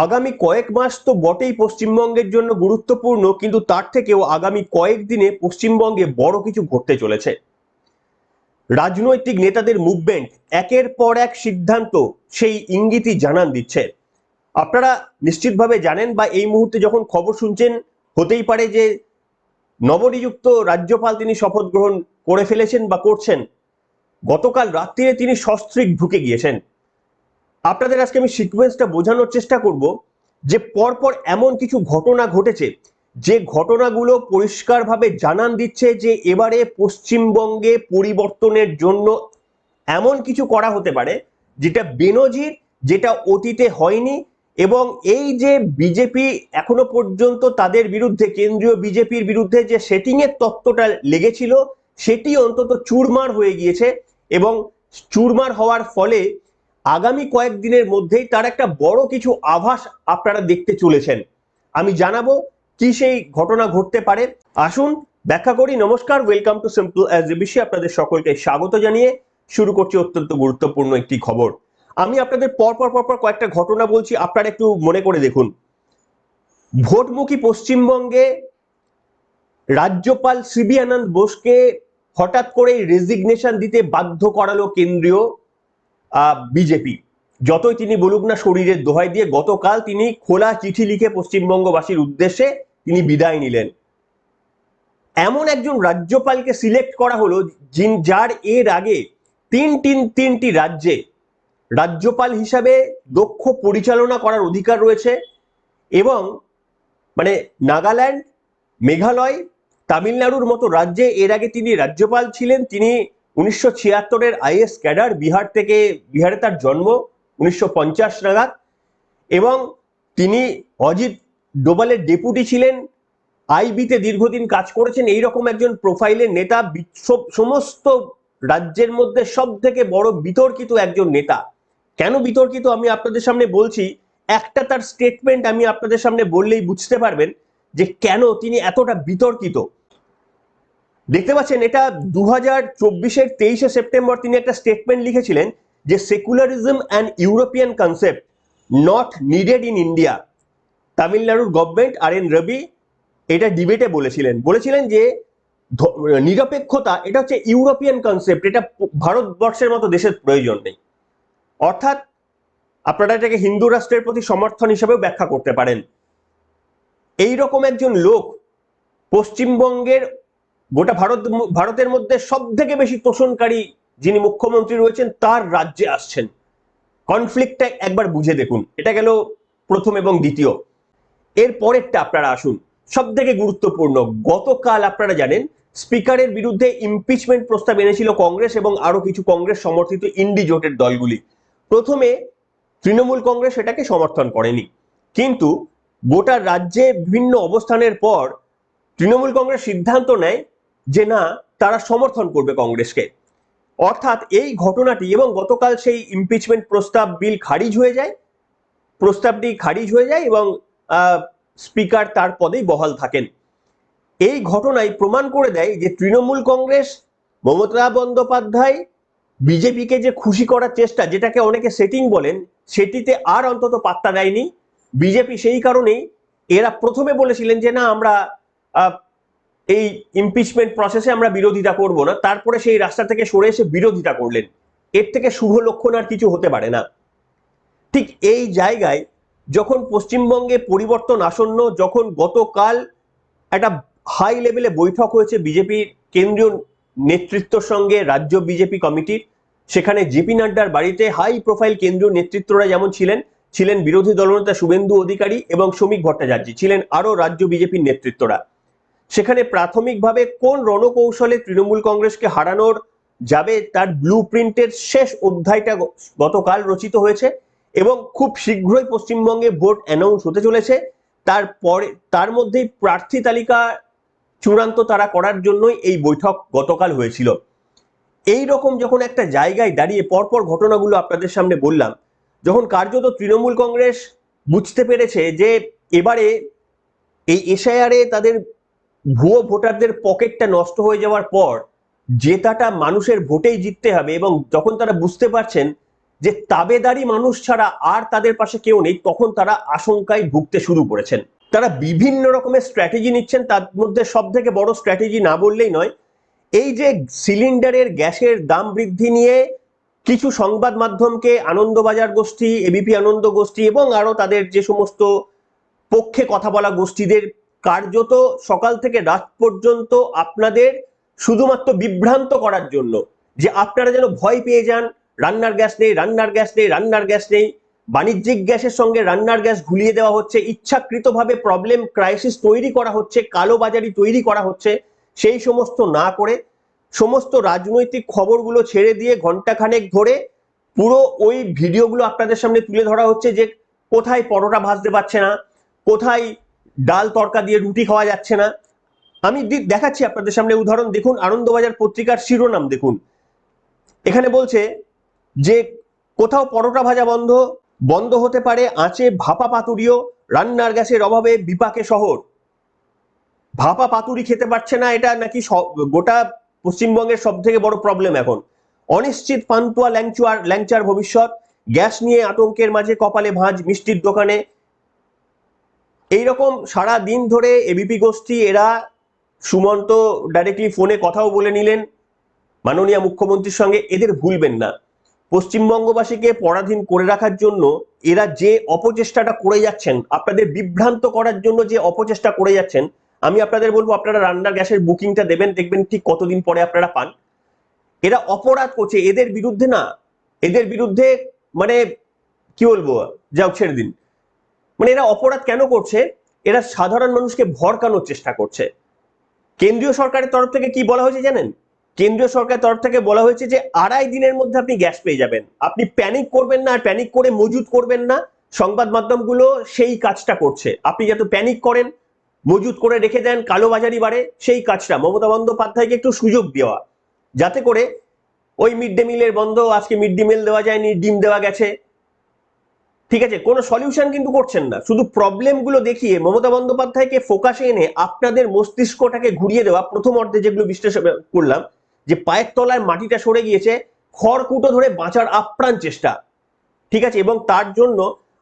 আগামী কয়েক মাস তো বটেই পশ্চিমবঙ্গের জন্য গুরুত্বপূর্ণ, কিন্তু তার থেকেও আগামী কয়েকদিনে পশ্চিমবঙ্গে বড় কিছু ঘটতে চলেছে। রাজনৈতিক নেতাদের মুভমেন্ট একের পর এক সিদ্ধান্ত সেই ইঙ্গিতই জানান দিচ্ছে। আপনারা নিশ্চিতভাবে জানেন বা এই মুহূর্তে যখন খবর শুনছেন, হতেই পারে যে নবনিযুক্ত রাজ্যপাল তিনি শপথ গ্রহণ করে ফেলেছেন বা করছেন। গতকাল রাত্রিরে তিনি সস্ত্রীক ঢুকে গিয়েছেন। আপনাদের আজকে আমি সিকোয়েন্সটা বোঝানোর চেষ্টা করব যে পরপর এমন কিছু ঘটনা ঘটেছে যে ঘটনাগুলো পরিষ্কারভাবে জানান দিচ্ছে যে এবারে পশ্চিমবঙ্গে পরিবর্তনের জন্য এমন কিছু করা হতে পারে যেটা বেনজির, যেটা অতীতে হয়নি। এবং এই যে বিজেপি এখনো পর্যন্ত তাদের বিরুদ্ধে, কেন্দ্রীয় বিজেপির বিরুদ্ধে যে সেটিং এর তত্ত্বটা লেগেছিল, সেটি অন্তত চুরমার হয়ে গিয়েছে। এবং চুরমার হওয়ার ফলে আগামী কয়েকদিনের মধ্যেই তার একটা বড় কিছু আভাস আপনারা দেখতে চলেছেন। আমি জানাবো কি সেই ঘটনা ঘটতে পারে। আসুন ব্যাখ্যা করি। নমস্কার, welcome to simple as ABC. আপনাদের সকলকে স্বাগত জানিয়ে শুরু করছি অত্যন্ত গুরুত্বপূর্ণ একটি খবর। আমি আপনাদের পরপর কয়েকটা ঘটনা বলছি, আপনারা একটু মনে করে দেখুন। ভোটমুখী পশ্চিমবঙ্গে রাজ্যপাল সিবি আনন্দ বোসকে হঠাৎ করে রেজিগনেশন দিতে বাধ্য করালো কেন্দ্রীয় বিজেপি। যতই তিনি বলুক না শরীরের দোহাই দিয়ে, গতকাল তিনি খোলা চিঠি লিখে পশ্চিমবঙ্গবাসীর উদ্দেশ্যে তিনি বিদায় নিলেন। এমন একজন রাজ্যপালকে সিলেক্ট করা হলো যার এর আগে তিনটি রাজ্যে রাজ্যপাল হিসাবে দক্ষ পরিচালনা করার অধিকার রয়েছে। এবং মানে নাগাল্যান্ড, মেঘালয়, তামিলনাড়ুর মতো রাজ্যে এর আগে তিনি রাজ্যপাল ছিলেন। তিনি 1976-এর আইএস ক্যাডার, বিহারে তার জন্ম 1950 নাগাদ। এবং তিনি অজিত ডোভালের ডেপুটি ছিলেন, আইবিতে দীর্ঘদিন কাজ করেছেন। এইরকম একজন প্রোফাইলের নেতা, সমস্ত রাজ্যের মধ্যে সব থেকে বড় বিতর্কিত একজন নেতা। কেন বিতর্কিত আমি আপনাদের সামনে বলছি, একটা তার স্টেটমেন্ট আমি আপনাদের সামনে বললেই বুঝতে পারবেন যে কেন তিনি এতটা বিতর্কিত। দেখতে পাচ্ছেন, এটা 2024-এর 23শে সেপ্টেম্বর তিনি একটা স্টেটমেন্ট লিখেছিলেন যে secularism and European concept not needed in India. তামিলনাড়ুর গভর্নমেন্ট RN রবি এটা ডিবেটে বলেছিলেন যে নিরপেক্ষতা এটা হচ্ছে ইউরোপিয়ান কনসেপ্ট, এটা ভারতবর্ষের মতো দেশের প্রয়োজন নেই। অর্থাৎ আপনারা এটাকে হিন্দু রাষ্ট্রের প্রতি সমর্থন হিসেবেও ব্যাখ্যা করতে পারেন। এই রকম একজন লোক পশ্চিমবঙ্গের গোটা ভারতের মধ্যে সব থেকে বেশি তোষণকারী যিনি মুখ্যমন্ত্রী রয়েছেন তার রাজ্যে আসছেন। কনফ্লিক্টটা একবার বুঝে দেখুন। এটা গেল প্রথম এবং দ্বিতীয়। এর পরেরটা আপনারা আসুন, সব থেকে গুরুত্বপূর্ণ। গতকাল আপনারা জানেন স্পিকারের বিরুদ্ধে ইমপিচমেন্ট প্রস্তাব এনেছিল কংগ্রেস এবং আরো কিছু কংগ্রেস সমর্থিত ইন্ডি জোটের দলগুলি। প্রথমে তৃণমূল কংগ্রেস এটাকে সমর্থন করেনি, কিন্তু গোটা রাজ্যে বিভিন্ন অবস্থানের পর তৃণমূল কংগ্রেস সিদ্ধান্ত নেয় যে না, তারা সমর্থন করবে কংগ্রেসকে। অর্থাৎ এই ঘটনাটি, এবং গতকাল সেই ইমপিচমেন্ট প্রস্তাবটি খারিজ হয়ে যায় এবং স্পিকার তার পদেই বহাল থাকেন। এই ঘটনায় প্রমাণ করে দেয় যে তৃণমূল কংগ্রেস, মমতা বন্দ্যোপাধ্যায় বিজেপিকে যে খুশি করার চেষ্টা, যেটাকে অনেকে সেটিং বলেন, সেটিতে আর অন্তত পাত্তা দেয়নি বিজেপি। সেই কারণেই এরা প্রথমে বলেছিলেন যে না, আমরা এই ইমপিচমেন্ট প্রসেসে আমরা বিরোধিতা করব না, তারপরে সেই রাস্তা থেকে সরে এসে বিরোধিতা করলেন। এর থেকে শুভ লক্ষণ আর কিছু হতে পারে না। ঠিক এই জায়গায় যখন পশ্চিমবঙ্গে পরিবর্তন আসন্ন, যখন গতকাল একটা হাই লেভেলে বৈঠক হয়েছে বিজেপির কেন্দ্রীয় নেতৃত্বের সঙ্গে রাজ্য বিজেপি কমিটির, সেখানে জেপি নাড্ডার বাড়িতে হাই প্রোফাইল কেন্দ্রীয় নেতৃত্বরা যেমন ছিলেন বিরোধী দলনেতা শুভেন্দু অধিকারী এবং শ্রমিক ভট্টাচার্য, ছিলেন আরো রাজ্য বিজেপির নেতৃত্বরা। সেখানে প্রাথমিকভাবে কোন রণকৌশলে তৃণমূল কংগ্রেসকে হারানোর যাবে তার ব্লু প্রিন্টের শেষ অধ্যায়টা গতকাল রচিত হয়েছে এবং খুব শীঘ্রই পশ্চিমবঙ্গে ভোট অ্যানাউন্স হতে চলেছে। তার মধ্যেই প্রার্থী তালিকা চূড়ান্ত তারা করার জন্যই এই বৈঠক গতকাল হয়েছিল। এই রকম যখন একটা জায়গায় দাঁড়িয়ে পরপর ঘটনাগুলো আপনাদের সামনে বললাম, যখন কার্যত তৃণমূল কংগ্রেস বুঝতে পেরেছে যে এবারে এই এসআইআরে তাদের ভুয়ো ভোটারদের পকেটটা নষ্ট হয়ে যাওয়ার পর জেতাটা মানুষের ভোটেই জিততে হবে, এবং যখন তারা বুঝতে পারছেন যে তাবেদারি মানুষ ছাড়া আর তাদের পাশে কেউ নেই, তখন তারা আশঙ্কায় ভুগতে শুরু করেছেন। তারা বিভিন্ন রকমের স্ট্র্যাটেজি নিচ্ছেন, তার মধ্যে সব থেকে বড় স্ট্র্যাটেজি না বললেই নয়, এই যে সিলিন্ডারের গ্যাসের দাম বৃদ্ধি নিয়ে কিছু সংবাদ মাধ্যমকে আনন্দবাজার গোষ্ঠী, এবিপি আনন্দ গোষ্ঠী এবং আরো তাদের যে সমস্ত পক্ষে কথা বলা গোষ্ঠীদের কার্যত সকাল থেকে রাত পর্যন্ত আপনাদের শুধুমাত্র বিভ্রান্ত করার জন্য, যে আপনারা যেন ভয় পেয়ে যান, রান্নার গ্যাস নেই, রান্নার গ্যাস নেই, রান্নার গ্যাস নেই, বাণিজ্যিক গ্যাসের সঙ্গে রান্নার গ্যাস ঘুলিয়ে দেওয়া হচ্ছে, ইচ্ছাকৃতভাবে প্রবলেম ক্রাইসিস তৈরি করা হচ্ছে, কালোবাজারি তৈরি করা হচ্ছে। সেই সমস্ত না করে সমস্ত রাজনৈতিক খবরগুলো ছেড়ে দিয়ে ঘন্টাখানেক ধরে পুরো ওই ভিডিওগুলো আপনাদের সামনে তুলে ধরা হচ্ছে, যে কোথায় পরোটা ভাজতে পারছে না, কোথায় ডাল তরকা দিয়ে রুটি খাওয়া যাচ্ছে না। আমি দেখাচ্ছি আপনাদের সামনে উদাহরণ। দেখুন, আনন্দবাজার পত্রিকার শিরোনাম দেখুন, এখানে বলছে যে কোথাও পরোটা ভাজা বন্ধ, বন্ধ হতে পারে আঁচে ভাপা পাতুরিও, রান্নার গ্যাসের অভাবে বিপাকে শহর। ভাপা পাতুরি খেতে পারছে না, এটা নাকি গোটা পশ্চিমবঙ্গের সব থেকে বড় প্রবলেম এখন। অনিশ্চিত পান্তুয়া ল্যাংচার ভবিষ্যৎ, গ্যাস নিয়ে আতঙ্কের মাঝে কপালে ভাঁজ মিষ্টির দোকানে। এইরকম সারা দিন ধরে এবিপি গোষ্ঠী, এরা সুমন্ত ডাইরেক্টলি ফোনে কথাও বলে নিলেন মাননীয় মুখ্যমন্ত্রীর সঙ্গে। এদের ভুলবেন না, পশ্চিমবঙ্গবাসীকে পরাধীন করে রাখার জন্য এরা যে অপচেষ্টাটা করে যাচ্ছেন, আপনাদের বিভ্রান্ত করার জন্য যে অপচেষ্টা করে যাচ্ছেন, আমি আপনাদের বলবো আপনারা রান্নার গ্যাসের বুকিংটা দেবেন, দেখবেন ঠিক কতদিন পরে আপনারা পান। এরা অপরাধ করছে, এদের বিরুদ্ধে না, এদের বিরুদ্ধে মানে কি বলবো, যাও ছেড়ে দিন। মানে এরা অপরাধ কেন করছে? এরা সাধারণ মানুষকে ভরকানোর চেষ্টা করছে। কেন্দ্রীয় সরকারের তরফ থেকে কি বলা হয়েছে জানেন? কেন্দ্রীয় সরকারের তরফ থেকে বলা হয়েছে যে 2.5 দিনের মধ্যে আপনি গ্যাস পেয়ে যাবেন, আপনি প্যানিক করবেন না, আর প্যানিক করে মজুত করবেন না। সংবাদ মাধ্যমগুলো সেই কাজটা করছে, আপনি যাতে প্যানিক করেন, মজুত করে রেখে দেন, কালোবাজারি বাড়ে, সেই কাজটা মমতা বন্দ্যোপাধ্যায়কে একটু সুযোগ দেওয়া, যাতে করে ওই মিড ডে মিলের বন্ধ, আজকে মিড ডে মিল দেওয়া যায়নি, ডিম দেওয়া গেছে, ঠিক আছে, কোনো সলিউশন কিন্তু করছেন না, শুধু প্রবলেমগুলো দেখিয়ে মমতা বন্দ্যোপাধ্যায়কে ফোকাসে এনে আপনাদের মস্তিষ্কটাকে ঘুরিয়ে দেওয়া। প্রথম অর্ধে যেগুলো বিশ্লেষণ করলাম, যে পায়ের তলায় মাটিটা সরে গিয়েছে, খড়কুটো ধরে বাঁচার আপ্রাণ চেষ্টা, ঠিক আছে। এবং তার জন্য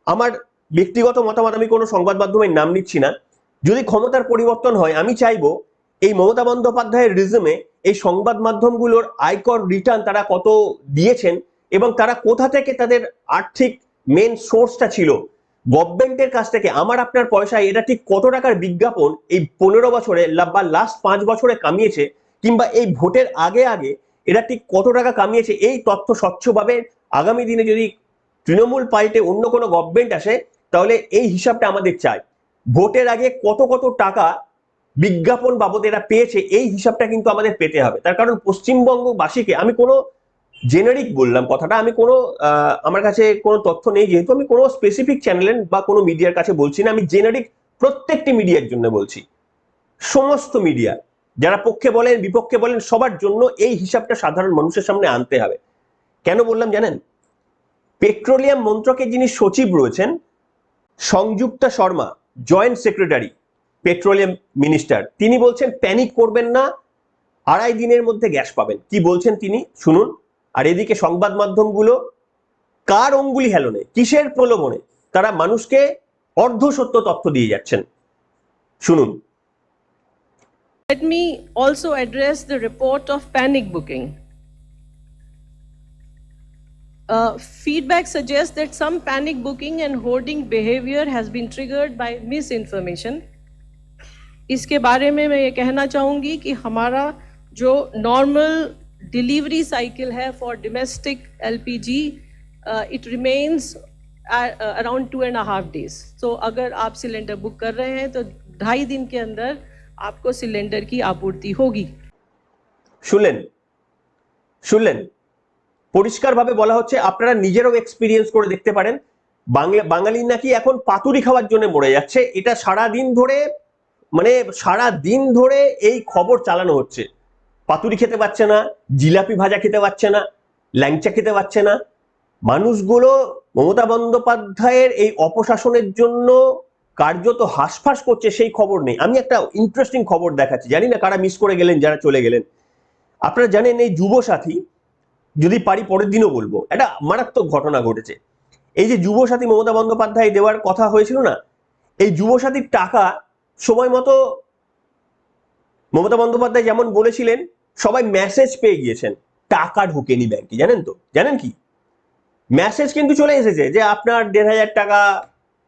আমার ব্যক্তিগত মতামত, আমি কোনো সংবাদ মাধ্যমের নাম নিচ্ছি না, যদি ক্ষমতার পরিবর্তন হয়, আমি চাইবো এই মমতা বন্দ্যোপাধ্যায়ের রিজমে এই সংবাদ মাধ্যমগুলোর আয়কর রিটার্ন তারা কত দিয়েছেন এবং তারা কোথা থেকে তাদের আর্থিক মেন সোর্সটা ছিল, গভর্নমেন্টের কাছ থেকে আমার আপনার পয়সায় এটা ঠিক কত টাকার বিজ্ঞাপন এই 15 বছরে বা লাস্ট 5 বছরে কামিয়েছে, কিংবা এই ভোটের আগে আগে এটা ঠিক কত টাকা কামিয়েছে, এই তথ্য স্বচ্ছভাবে আগামী দিনে যদি তৃণমূল পাল্টে অন্য কোনো গভর্নমেন্ট আসে, তাহলে এই হিসাবটা আমাদের চাই। ভোটের আগে কত কত টাকা বিজ্ঞাপন বাবদ এরা পেয়েছে, এই হিসাবটা কিন্তু আমাদের পেতে হবে। তার কারণ পশ্চিমবঙ্গবাসীকে, আমি কোনো জেনারিক বললাম কথাটা, আমি কোনো আমার কাছে কোনো তথ্য নেই, যেহেতু আমি কোনো স্পেসিফিক চ্যানেলের বা কোনো মিডিয়ার কাছে বলছি না, আমি জেনারিক প্রত্যেকটি মিডিয়ার জন্য বলছি, সমস্ত মিডিয়া যারা পক্ষে বলেন বিপক্ষে বলেন, সবার জন্য এই হিসাবটা সাধারণ মানুষের সামনে আনতে হবে। কেন বললাম জানেন? পেট্রোলিয়াম মন্ত্রকের যিনি সচিব রয়েছেন Sanjukta Sharma, joint secretary petroleum minister, তিনি বলছেন প্যানিক করবেন না, 2.5 দিনের মধ্যে গ্যাস পাবেন। কি বলছেন তিনি শুনুন। আর এদিকে সংবাদ মাধ্যমগুলো কার অঙ্গুলি হেলনে, কিসের প্রলোভনে তারা মানুষকে অর্ধ সত্য তথ্য দিয়ে যাচ্ছেন, শুনুন। Let me also address the report of panic booking. Feedback suggests that some panic booking and hoarding behavior has been triggered by misinformation. इसके बारे में मैं ये कहना चाहूँगी कि हमारा जो नॉर्मल डिलीवरी साइकिल है for domestic LPG, it remains around 2.5 days. So अगर आप सिलेंडर बुक कर रहे हैं तो 2.5 दिन के अंदर आपको सिलेंडर की आपूर्ति होगी। শুনলেন পরিষ্কারভাবে বলা হচ্ছে, আপনারা নিজেরাও এক্সপিরিয়েন্স করে দেখতে পারেন। বাঙালি নাকি এখন পাতুরি খাওয়ার জন্য মরে যাচ্ছে, এটা সারা দিন ধরে, মানে সারা দিন ধরে এই খবর চালানো হচ্ছে। পাতুরি খেতে পাচ্ছে না, জিলাপি ভাজা খেতে পাচ্ছে না, ল্যাংচা খেতে পাচ্ছে না। মানুষগুলো মমতা বন্দ্যোপাধ্যায়ের এই অপশাসনের জন্য কার্যত হাঁসফাঁস করছে, সেই খবর নেই। আমি একটা ইন্টারেস্টিং খবর দেখাচ্ছি, জানি না কারা মিস করে গেলেন, যারা চলে গেলেন। আপনারা জানেন এই যুব সাথী যদি পারি পরের দিনও বলবো, একটা মারাত্মক ঘটনা ঘটেছে। এই যে যুবসাথী মমতা বন্দ্যোপাধ্যায় দেওয়ার কথা হয়েছিল না, এই যুবসাথীর টাকা সময় মতো মমতা বন্দ্যোপাধ্যায় যেমন বলেছিলেন, সবাই মেসেজ পেয়ে গিয়েছেন, টাকা ঢোকেনি ব্যাংকে। জানেন তো, জানেন কি মেসেজ কিন্তু চলে এসেছে যে আপনার 1,500 টাকা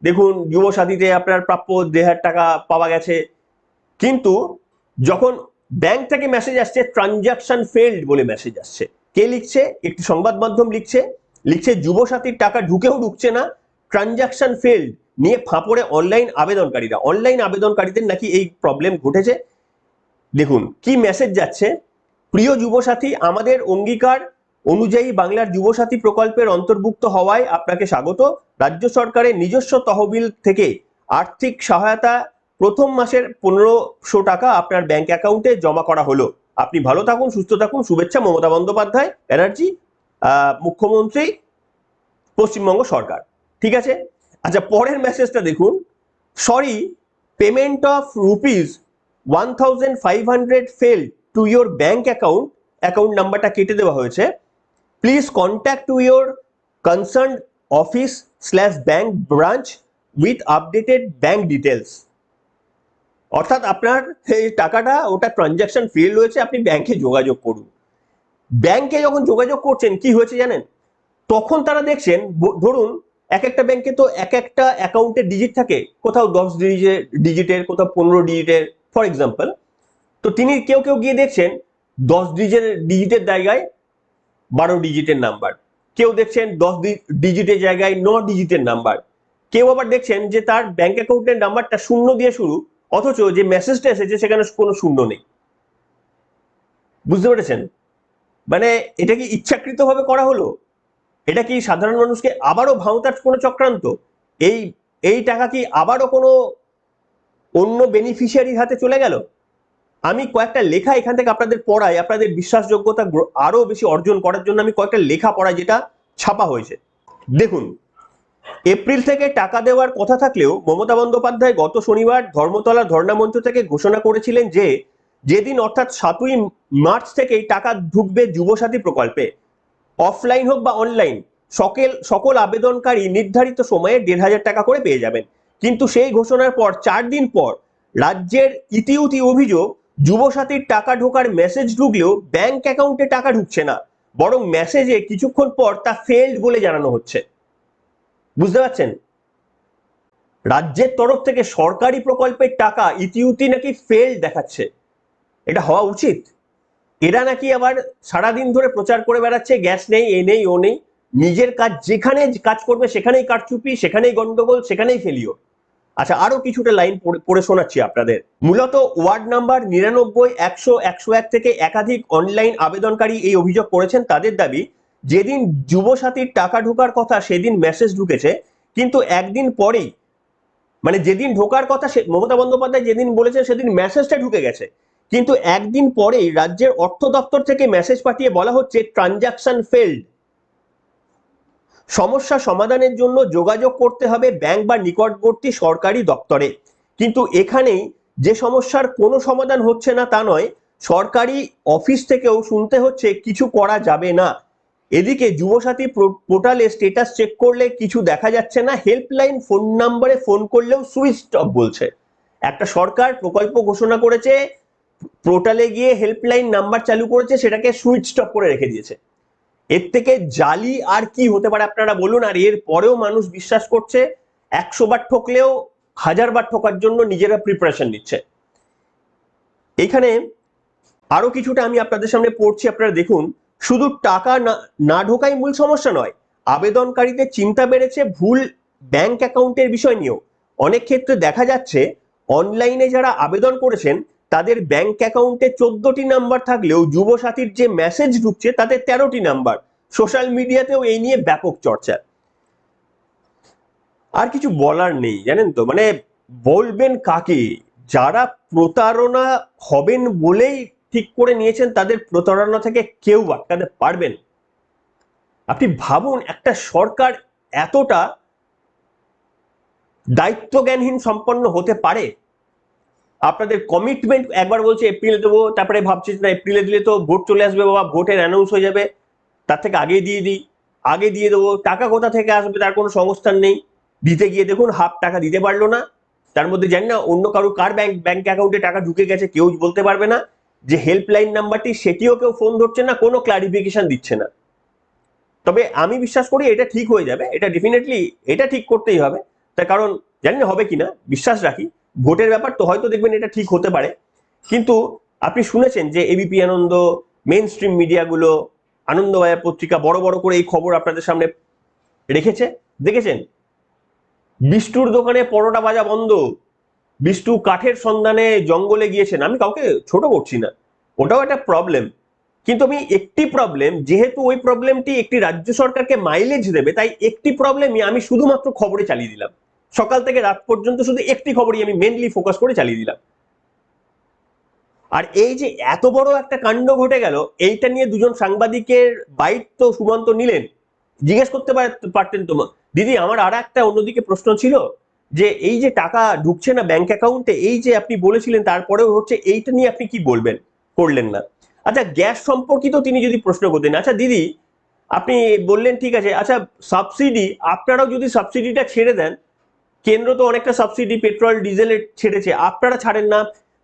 দেখুন যুবসাথীতে আপনার প্রাপ্য 1,500 টাকা পাওয়া গেছে, কিন্তু যখন ব্যাংক থেকে মেসেজ আসছে ট্রানজাকশন ফেলড বলে মেসেজ আসছে, কে লিখছে? একটি সংবাদ মাধ্যম লিখছে, যুবসাথীর টাকা ঢুকেও ঢুকছে না, ট্রানজাকশন ফেলড নিয়ে ফাঁপড়ে অনলাইন আবেদনকারীদের নাকি এই প্রবলেম ঘটেছে। দেখুন কি মেসেজ যাচ্ছে, প্রিয় যুবসাথী, আমাদের অঙ্গীকার অনুযায়ী বাংলার যুবসাথী প্রকল্পের অন্তর্ভুক্ত হওয়ায় আপনাকে স্বাগত। রাজ্য সরকারের নিজস্ব তহবিল থেকে আর্থিক সহায়তা প্রথম মাসের 1,500 টাকা আপনার ব্যাংক অ্যাকাউন্টে জমা করা হলো। আপনি ভালো থাকুন, সুস্থ থাকুন, শুভেচ্ছা, মমতা বন্দ্যোপাধ্যায় ব্যানার্জি, মুখ্যমন্ত্রী, পশ্চিমবঙ্গ সরকার। ঠিক আছে, আচ্ছা পরের মেসেজটা দেখুন, sorry, payment of ₹1,500 fail to your bank account নাম্বারটা কেটে দেওয়া হয়েছে, please contact to your concern office bank branch with updated bank details. অর্থাৎ আপনার এই টাকাটা ওটা ট্রানজাকশন ফেল হয়েছে, আপনি ব্যাংকে যোগাযোগ করুন। ব্যাংকে যখন যোগাযোগ করছেন কি হয়েছে জানেন, তখন তারা দেখছেন ধরুন এক একটা ব্যাংকে তো এক একটা অ্যাকাউন্টের ডিজিট থাকে, কোথাও 10 ডিজিটের, কোথাও 15 ডিজিটের ফর এক্সাম্পল। তো তিনি কেউ গিয়ে দেখছেন 10 ডিজিটের জায়গায় 12 ডিজিটের নাম্বার, কেউ দেখছেন 10 ডিজিটের জায়গায় 9 ডিজিটের নাম্বার, কেউ আবার দেখছেন যে তার ব্যাংক অ্যাকাউন্টের নাম্বারটা 0 দিয়ে শুরু, অথচ যে মেসেজটা এসেছে সেখানে কোনো 0 নেই। বুঝতে পেরেছেন? মানে এটা কি ইচ্ছাকৃতভাবে করা হলো? এটা কি সাধারণ মানুষকে আবারও ভাঁওতার কোনো চক্রান্ত? এই টাকা কি আবারও কোনো অন্য বেনিফিশিয়ারির হাতে চলে গেল? আমি কয়েকটা লেখা এখান থেকে আপনাদের পড়াই, আপনাদের বিশ্বাসযোগ্যতা আরো বেশি অর্জন করার জন্য আমি কয়েকটা লেখা পড়াই যেটা ছাপা হয়েছে। দেখুন, এপ্রিল থেকে টাকা দেওয়ার কথা থাকলেও মমতা বন্দ্যোপাধ্যায় গত শনিবার ধর্মতলা ধর্ণামঞ্চ থেকে ঘোষণা করেছিলেন যে যেদিন অর্থাৎ 7ই মার্চ থেকেই টাকা ঢুকবে যুবসাথী প্রকল্পে, অফলাইন হোক বা অনলাইন, সকল আবেদনকারী নির্ধারিত সময়ে 1,500 টাকা করে পেয়ে যাবেন। কিন্তু সেই ঘোষণার পর 4 দিন পর রাজ্যের ইতিউতি অভিযোগ, যুবসাথীর টাকা ঢোকার মেসেজ ঢুকলেও ব্যাংক অ্যাকাউন্টে টাকা ঢুকছে না, বরং মেসেজে কিছুক্ষণ পর তা ফেলড বলে জানানো হচ্ছে। বুঝতে পারছেন? রাজ্যের তরফ থেকে সরকারি প্রকল্পের টাকা ইতিউতি নাকি ফেলড দেখাচ্ছে। এটা হওয়া উচিত? এরা নাকি আবার সারাদিন ধরে প্রচার করে বেড়াচ্ছে গ্যাস নেই, এ নেই, ও নেই, নিজের কাজ যেখানে কাজ করবে সেখানেই কারচুপি, সেখানেই গন্ডগোল, সেখানেই ফেলিওর। আচ্ছা আরো কিছুটা লাইন পড়ে শোনাচ্ছি আপনাদের। মূলত ওয়ার্ড নাম্বার 99, 100, 101 থেকে একাধিক অনলাইন আবেদনকারী এই অভিযোগ করেছেন। তাদের দাবি, যেদিন যুবসাথীর টাকা ঢোকার কথা সেদিন মেসেজ ঢুকেছে, কিন্তু একদিন পরেই, মানে যেদিন ঢোকার কথা মমতা বন্দ্যোপাধ্যায় যেদিন বলেছেন সেদিন মেসেজটা ঢুকে গেছে, কিন্তু একদিন পরেই রাজ্যের অর্থ দপ্তর থেকে মেসেজ পাঠিয়ে বলা হচ্ছে ট্রানজাকশন ফেলড। সমস্যা সমাধানের জন্য যোগাযোগ করতে হবে ব্যাংক বা নিকটবর্তী সরকারি দপ্তরে। কিন্তু এখানেই যে সমস্যার কোনো সমাধান হচ্ছে না তা নয়, সরকারি অফিস থেকেও শুনতে হচ্ছে কিছু করা যাবে না। এদিকে যুবসাথী পোর্টালে স্ট্যাটাস চেক করলে কিছু দেখা যাচ্ছে না, হেল্পলাইন ফোন নাম্বারে ফোন করলেও সুইচ অফ বলছে। একটা সরকার প্রকল্প ঘোষণা করেছে, পোর্টালে গিয়ে হেল্পলাইন নাম্বার চালু করেছে, সেটাকে সুইচ অফ করে রেখে দিয়েছে। এর থেকে জালি আর কি হতে পারে আপনারা বলুন? আর এর পরেও মানুষ বিশ্বাস করছে, 100 বার ঠকলেও 1000 বার ঠকার জন্য নিজেরা প্রিপারেশন নিচ্ছে। এখানে আরো কিছুটা আমি আপনাদের সামনে পড়ছি, আপনারা দেখুন। শুধু টাকা না ঢোকাই মূল সমস্যা নয়, আবেদনকারীদের চিন্তা বেড়েছে ভুল ব্যাংক অ্যাকাউন্টের বিষয় নিয়েও। অনেক ক্ষেত্রে দেখা যাচ্ছে অনলাইনে যারা আবেদন করেছেন তাদের ব্যাংক অ্যাকাউন্টে 14টি নাম্বার থাকলেও যুবসাথীর যে মেসেজ ঢুকছে তাতে 13টি নাম্বার। সোশ্যাল মিডিয়াতেও এই নিয়ে ব্যাপক চর্চা। আর কিছু বলার নেই, জানেন তো, মানে বলবেন কাকে? যারা প্রতারণা হবেন বলেই ঠিক করে নিয়েছেন তাদের প্রতারণা থেকে কেউ আটকাতে পারবেন? আপনি ভাবুন, একটা সরকার এতটা দায়িত্বজ্ঞানহীন সম্পন্ন হতে পারে? আপনাদের কমিটমেন্ট একবার বলছে এপ্রিলে দেবো, তারপরে ভাবছে না এপ্রিলে দিলে তো ভোট চলে আসবে বাবা, ভোটের অ্যানাউন্স হয়ে যাবে। তার থেকে আগে দিয়ে দিই, আগে দিয়ে দেবো, টাকা কোথা থেকে আসবে তার কোনো সংস্থান নেই। দিতে গিয়ে দেখুন হাফ টাকা দিতে পারলো না, তার মধ্যে জানি না অন্য কারো কার ব্যাংক অ্যাকাউন্টে টাকা ঢুকে গেছে কেউ বলতে পারবে না, যে হেল্পলাইন নাম্বারটি সেটিও কেউ ফোন ধরছে না, কোনো ক্লারিফিকেশন দিচ্ছে না। তবে আমি বিশ্বাস করি এটা ঠিক হয়ে যাবে, এটা ডেফিনেটলি এটা ঠিক করতেই হবে। তার কারণ জানি না হবে কিনা, বিশ্বাস রাখি, ভোটের ব্যাপার তো হয়তো দেখবেন এটা ঠিক হতে পারে। কিন্তু আপনি শুনেছেন যে এবিপি আনন্দ, মেইন স্ট্রিম মিডিয়াগুলো, আনন্দবাজার পত্রিকা বড় বড় করে এই খবর আপনাদের সামনে রেখেছে, দেখেছেন? বিষ্টুর দোকানে পরোটা ভাজা বন্ধ, বিষ্টু কাঠের সন্ধানে জঙ্গলে গিয়েছেন। আমি কাউকে ছোট করছি না, ওটাও একটা প্রবলেম, কিন্তু আমি একটি প্রবলেম, যেহেতু ওই প্রবলেমটি একটি রাজ্য সরকারকে মাইলেজ দেবে, তাই একটি প্রবলেমই আমি শুধুমাত্র খবরে চালিয়ে দিলাম। সকাল থেকে রাত পর্যন্ত শুধু একটি খবরই আমি মেনলি ফোকাস করে চালিয়ে দিলাম। আর এই যে এত বড় একটা কাণ্ড ঘটে গেল, এইটা নিয়ে দুজন সাংবাদিকের বাইট তো সুমন্ত নিলেন। জিজ্ঞেস করতে পারতেন তো, দিদি আমার আর একটা অন্যদিকে প্রশ্ন ছিল, যে এই যে টাকা ঢুকছে না ব্যাংক অ্যাকাউন্টে, এই যে আপনি বলেছিলেন তারপরেও হচ্ছে, এইটা নিয়ে আপনি কি বলবেন? করলেন না। আচ্ছা, গ্যাস সম্পর্কিত তিনি যদি প্রশ্ন করতেন, আচ্ছা দিদি আপনি বললেন ঠিক আছে, আচ্ছা সাবসিডি আপনারাও যদি সাবসিডিটা ছেড়ে দেন, কেন্দ্র তো অনেকটা সাবসিডি পেট্রোল ডিজেলের ছেড়েছে, আপনারা ছাড়েন না।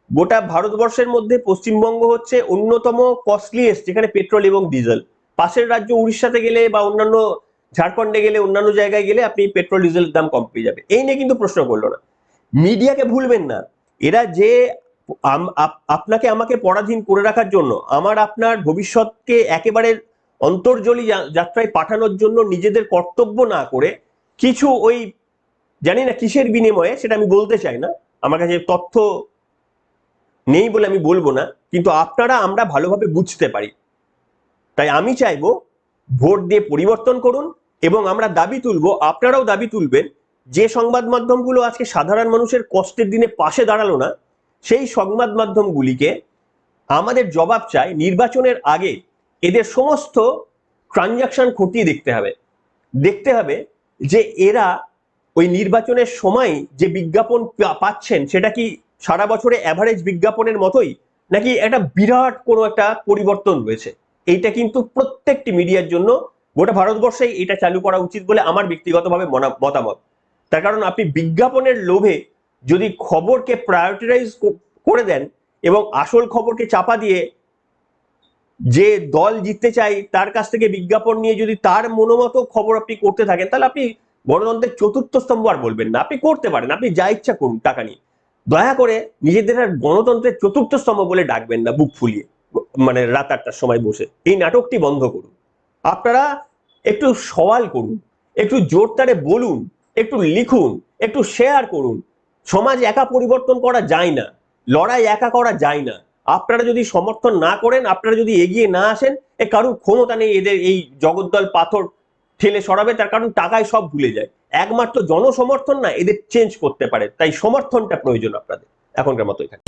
গোটা ভারতবর্ষের মধ্যে পশ্চিমবঙ্গ হচ্ছে অন্যতম কস্টলিয়েস্ট যেখানে পেট্রোল এবং ডিজেল। পাশের রাজ্য উড়িষ্যাতে গেলে বা অন্যান্য ঝাড়খণ্ডে গেলে, অন্যান্য জায়গায় গেলে আপনি পেট্রোল ডিজেলের দাম কম পেয়ে যাবে। এই নিয়ে কিন্তু প্রশ্ন করলো না। মিডিয়াকে ভুলবেন না, এরা যে আপনাকে আমাকে পরাধীন করে রাখার জন্য, আমার আপনার ভবিষ্যৎকে একেবারে অন্তর্জলি যাত্রায় পাঠানোর জন্য নিজেদের কর্তব্য না করে, কিছু ওই জানি না কিসের বিনিময়ে, সেটা আমি বলতে চাই না, আমার কাছে তথ্য নেই বলে আমি বলবো না, কিন্তু আপনারা আমরা ভালোভাবে বুঝতে পারি। তাই আমি চাইবো ভোট দিয়ে পরিবর্তন করুন, এবং আমরা দাবি তুলবো, আপনারাও দাবি তুলবেন, যে সংবাদ মাধ্যমগুলো আজকে সাধারণ মানুষের কষ্টের দিনে পাশে দাঁড়ালো না, সেই সংবাদ মাধ্যমগুলিকে আমাদের জবাব চাই। নির্বাচনের আগে এদের সমস্ত ট্রানজাকশন খতিয়ে দেখতে হবে যে এরা ওই নির্বাচনের সময় যে বিজ্ঞাপন পাচ্ছেন, সেটা কি সারা বছরে অ্যাভারেজ বিজ্ঞাপনের মতোই, নাকি একটা বিরাট কোনো একটা পরিবর্তন রয়েছে। এইটা কিন্তু প্রত্যেকটি মিডিয়ার জন্য গোটা ভারতবর্ষেই এটা চালু করা উচিত বলে আমার ব্যক্তিগতভাবে মতামত। তার কারণ আপনি বিজ্ঞাপনের লোভে যদি খবরকে প্রায়োরিটাইজ করে দেন এবং আসল খবরকে চাপা দিয়ে যে দল জিততে চাই তার কাছ থেকে বিজ্ঞাপন নিয়ে যদি তার মনোমতো খবর আপনি করতে থাকেন, তাহলে আপনি গণতন্ত্রের চতুর্থ স্তম্ভ আর বলবেন না। আপনি করতে পারেন, আপনি যা ইচ্ছা করুন টাকা নিয়ে, দয়া করে নিজেদের আর গণতন্ত্রের চতুর্থ স্তম্ভ বলে ডাকবেন না বুক ফুলিয়ে, মানে রাত 8টার সময় বসে। এই নাটকটি বন্ধ করুন। আপনারা একটু সওয়াল করুন, একটু জোরদারে বলুন, একটু লিখুন, একটু শেয়ার করুন। সমাজ একা পরিবর্তন করা যায় না, লড়াই একা করা যায় না। আপনারা যদি সমর্থন না করেন, আপনারা যদি এগিয়ে না আসেন, কারোর ক্ষমতা নেই এদের এই জগদ্দল পাথর ঠেলে সরাবে। তার কারণ টাকায় সব ভুলে যায়, একমাত্র জনসমর্থন না এদের চেঞ্জ করতে পারে। তাই সমর্থনটা প্রয়োজন আপনাদের। এখনকার মতো এখানে।